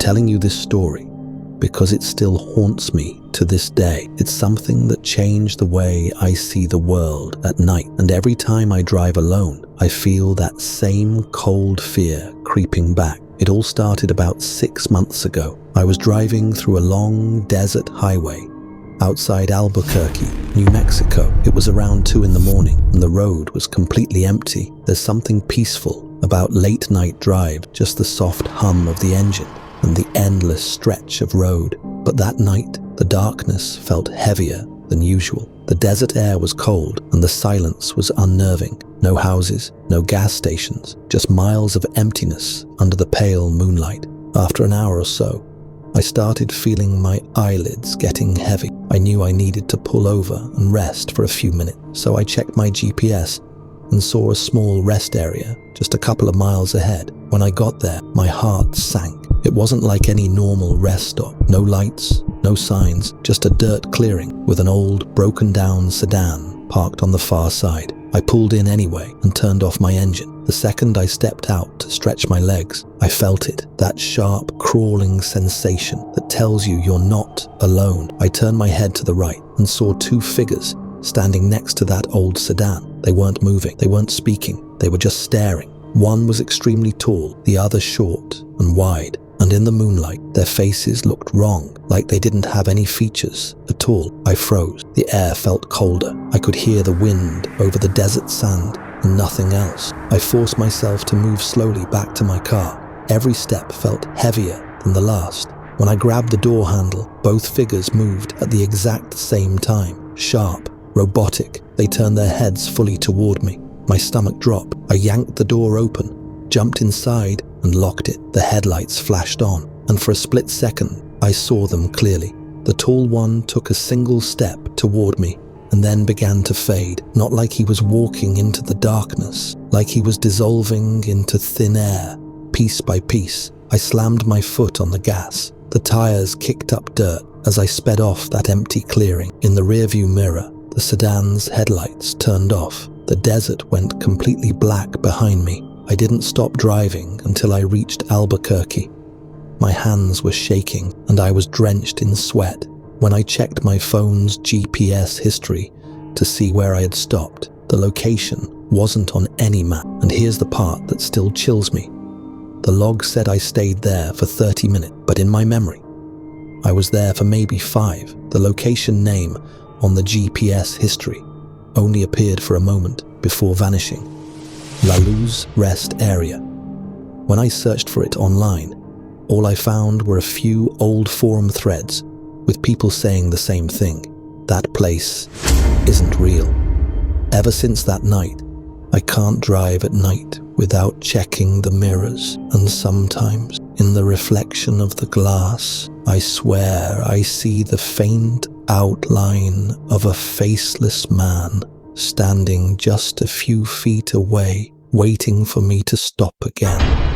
telling you this story because it still haunts me to this day. It's something that changed the way I see the world at night, and every time I drive alone, I feel that same cold fear creeping back. It all started about 6 months ago. I was driving through a long desert highway outside Albuquerque, New Mexico. It was around 2 in the morning and the road was completely empty. There's something peaceful about late night drive, just the soft hum of the engine and the endless stretch of road. But that night, the darkness felt heavier than usual. The desert air was cold and the silence was unnerving. No houses, no gas stations, just miles of emptiness under the pale moonlight. After an hour or so, I started feeling my eyelids getting heavy. I knew I needed to pull over and rest for a few minutes, so I checked my GPS and saw a small rest area just a couple of miles ahead. When I got there, my heart sank. It wasn't like any normal rest stop. No lights, no signs, just a dirt clearing with an old, broken-down sedan parked on the far side. I pulled in anyway and turned off my engine. The second I stepped out to stretch my legs, I felt it, that sharp, crawling sensation that tells you you're not alone. I turned my head to the right and saw 2 figures standing next to that old sedan. They weren't moving, they weren't speaking, they were just staring. One was extremely tall, the other short and wide, and in the moonlight, their faces looked wrong, like they didn't have any features at all. I froze. The air felt colder. I could hear the wind over the desert sand and nothing else. I forced myself to move slowly back to my car. Every step felt heavier than the last. When I grabbed the door handle, both figures moved at the exact same time. Sharp, robotic. They turned their heads fully toward me. My stomach dropped. I yanked the door open, jumped inside and locked it. The headlights flashed on, and for a split second, I saw them clearly. The tall one took a single step toward me and then began to fade, not like he was walking into the darkness, like he was dissolving into thin air, piece by piece. I slammed my foot on the gas. The tires kicked up dirt as I sped off that empty clearing. In the rearview mirror, the sedan's headlights turned off. The desert went completely black behind me. I didn't stop driving until I reached Albuquerque. My hands were shaking and I was drenched in sweat. When I checked my phone's GPS history to see where I had stopped, the location wasn't on any map. And here's the part that still chills me. The log said I stayed there for 30 minutes, but in my memory, I was there for maybe 5. The location name on the GPS history only appeared for a moment before vanishing. La Luz Rest Area. When I searched for it online, all I found were a few old forum threads with people saying the same thing. That place isn't real. Ever since that night, I can't drive at night without checking the mirrors, and sometimes, in the reflection of the glass, I swear I see the faint outline of a faceless man standing just a few feet away, waiting for me to stop again.